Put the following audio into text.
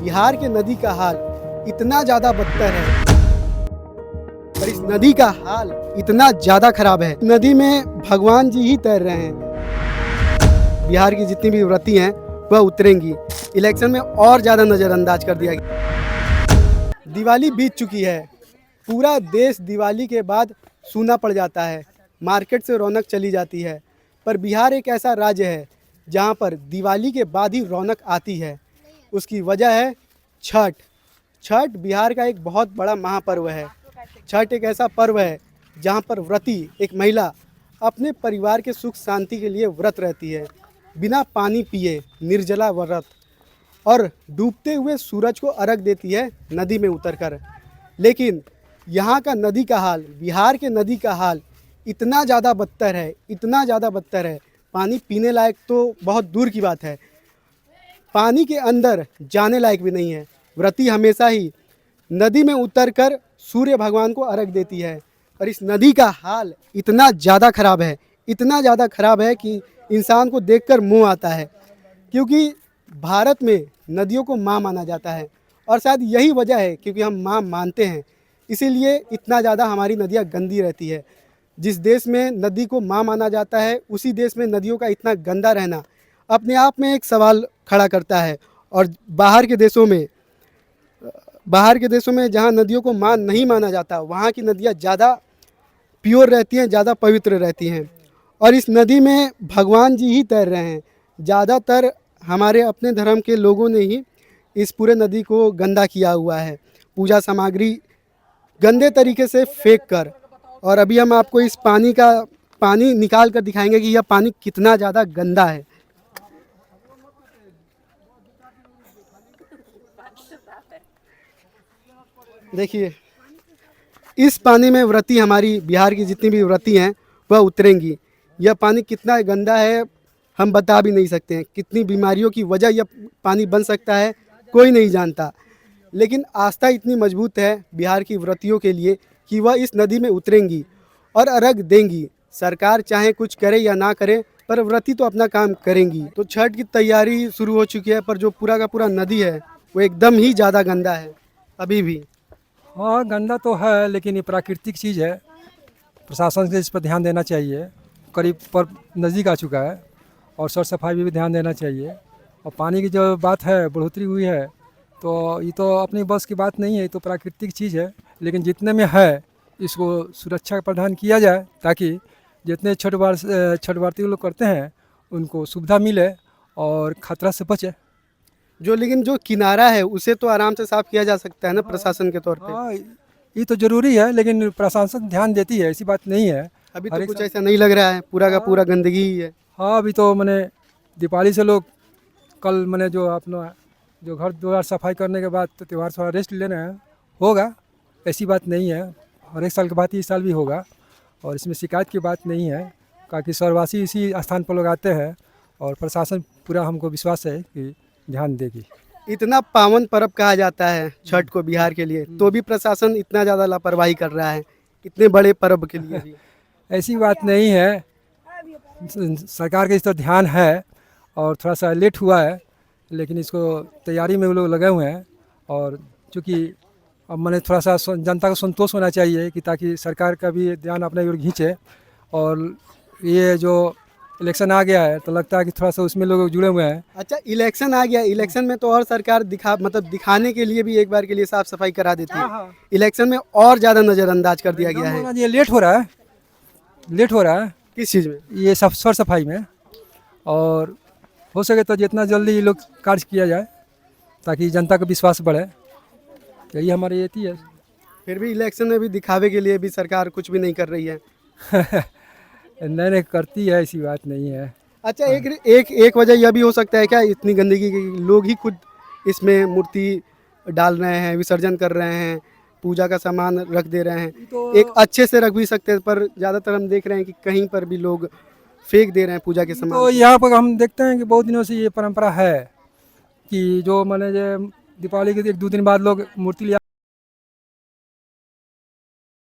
बिहार के नदी का हाल इतना ज़्यादा बदतर है और इस नदी का हाल इतना ज़्यादा खराब है, नदी में भगवान जी ही तैर रहे हैं। बिहार की जितनी भी व्रती हैं वह उतरेंगी। इलेक्शन में और ज़्यादा नज़रअंदाज कर दिया गया। दिवाली बीत चुकी है, पूरा देश दिवाली के बाद सूना पड़ जाता है, मार्केट से रौनक चली जाती है। पर बिहार एक ऐसा राज्य है जहाँ पर दिवाली के बाद ही रौनक आती है। उसकी वजह है छठ। छठ बिहार का एक बहुत बड़ा महापर्व है। छठ एक ऐसा पर्व है जहाँ पर व्रती एक महिला अपने परिवार के सुख शांति के लिए व्रत रहती है, बिना पानी पिए निर्जला व्रत, और डूबते हुए सूरज को अर्घ देती है नदी में उतरकर। लेकिन यहाँ का नदी का हाल, बिहार के नदी का हाल इतना ज़्यादा बदतर है, इतना ज़्यादा बदतर है, पानी पीने लायक तो बहुत दूर की बात है, पानी के अंदर जाने लायक भी नहीं है। व्रती हमेशा ही नदी में उतरकर सूर्य भगवान को अर्घ देती है और इस नदी का हाल इतना ज़्यादा ख़राब है, इतना ज़्यादा ख़राब है कि इंसान को देखकर मुँह आता है। क्योंकि भारत में नदियों को माँ माना जाता है और शायद यही वजह है क्योंकि हम माँ मानते हैं, इसीलिए इतना ज़्यादा हमारी नदियाँ गंदी रहती है। जिस देश में नदी को माँ माना जाता है उसी देश में नदियों का इतना गंदा रहना अपने आप में एक सवाल खड़ा करता है। और बाहर के देशों में जहाँ नदियों को माँ नहीं माना जाता, वहाँ की नदियाँ ज़्यादा प्योर रहती हैं, ज़्यादा पवित्र रहती हैं। और इस नदी में भगवान जी ही तैर रहे हैं। ज़्यादातर हमारे अपने धर्म के लोगों ने ही इस पूरे नदी को गंदा किया हुआ है, पूजा सामग्री गंदे तरीके से फेंक कर। और अभी हम आपको इस पानी निकाल कर दिखाएंगे कि यह पानी कितना ज़्यादा गंदा है। देखिए, इस पानी में व्रती हमारी बिहार की जितनी भी व्रती हैं वह उतरेंगी। यह पानी कितना गंदा है हम बता भी नहीं सकते हैं। कितनी बीमारियों की वजह यह पानी बन सकता है कोई नहीं जानता। लेकिन आस्था इतनी मजबूत है बिहार की व्रतियों के लिए कि वह इस नदी में उतरेंगी और अर्घ देंगी। सरकार चाहे कुछ करे या ना करे, पर व्रती तो अपना काम करेंगी। तो छठ की तैयारी शुरू हो चुकी है, पर जो पूरा का पूरा नदी है वो एकदम ही ज़्यादा गंदा है अभी भी। हाँ, गंदा तो है, लेकिन ये प्राकृतिक चीज़ है, प्रशासन से इस पर ध्यान देना चाहिए। करीब पर नज़दीक आ चुका है और साफ सफाई भी ध्यान देना चाहिए। और पानी की जो बात है, बढ़ोतरी हुई है, तो ये तो अपनी बस की बात नहीं है, ये तो प्राकृतिक चीज़ है। लेकिन जितने में है इसको सुरक्षा का प्रदान किया जाए ताकि जितने छठव्रती लोग करते हैं उनको सुविधा मिले और खतरा से बचे। लेकिन जो किनारा है उसे तो आराम से साफ किया जा सकता है ना, प्रशासन के तौर पे। हाँ, ये तो ज़रूरी है, लेकिन प्रशासन ध्यान देती है, ऐसी बात नहीं है। अभी तो कुछ ऐसा नहीं लग रहा है, पूरा का पूरा गंदगी ही है। हाँ, अभी तो मैंने दीपावली से लोग कल मैंने जो अपना जो घर द्वार सफाई करने के बाद तो त्यौहार थोड़ा रेस्ट लेना है, होगा, ऐसी बात नहीं है। हर एक साल के बाद इस साल भी होगा और इसमें शिकायत की बात नहीं है, क्योंकि स्वर्गवासी इसी स्थान पर लोग आते हैं और प्रशासन पूरा हमको विश्वास है कि ध्यान देगी। इतना पावन पर्व कहा जाता है छठ को बिहार के लिए, तो भी प्रशासन इतना ज़्यादा लापरवाही कर रहा है इतने बड़े पर्व के लिए भी। ऐसी बात नहीं है, सरकार का इस पर ध्यान है और थोड़ा सा लेट हुआ है, लेकिन इसको तैयारी में वो लोग लगे हुए हैं। और चूँकि अब मैंने थोड़ा सा जनता को संतोष होना चाहिए कि ताकि सरकार का भी ध्यान अपने ओर खींचे। और ये जो इलेक्शन आ गया है तो लगता है कि थोड़ा सा उसमें लोग जुड़े हुए हैं। अच्छा, इलेक्शन आ गया, इलेक्शन में तो और सरकार दिखाने के लिए भी एक बार के लिए साफ सफाई करा देती है। इलेक्शन में और ज़्यादा नज़रअंदाज कर दिया गया है। ये लेट हो रहा है किस चीज़ में? ये साफ सफाई में। और हो सके तो जितना जल्दी ये लोग कार्य किया जाए ताकि जनता का विश्वास बढ़े, यही हमारी ये है। फिर भी इलेक्शन में भी दिखावे के लिए भी सरकार कुछ भी नहीं कर रही है। नहीं करती है, ऐसी बात नहीं है। अच्छा, एक वजह यह भी हो सकता है क्या, इतनी गंदगी की लोग ही खुद इसमें मूर्ति डाल रहे हैं, विसर्जन कर रहे हैं, पूजा का सामान रख दे रहे हैं। तो एक अच्छे से रख भी सकते हैं, पर ज़्यादातर हम देख रहे हैं कि कहीं पर भी लोग फेंक दे रहे हैं पूजा के सामान। तो यहाँ पर हम देखते हैं कि बहुत दिनों से ये परंपरा है कि जो मैंने दीपावली के 1-2 दिन बाद लोग मूर्ति लिया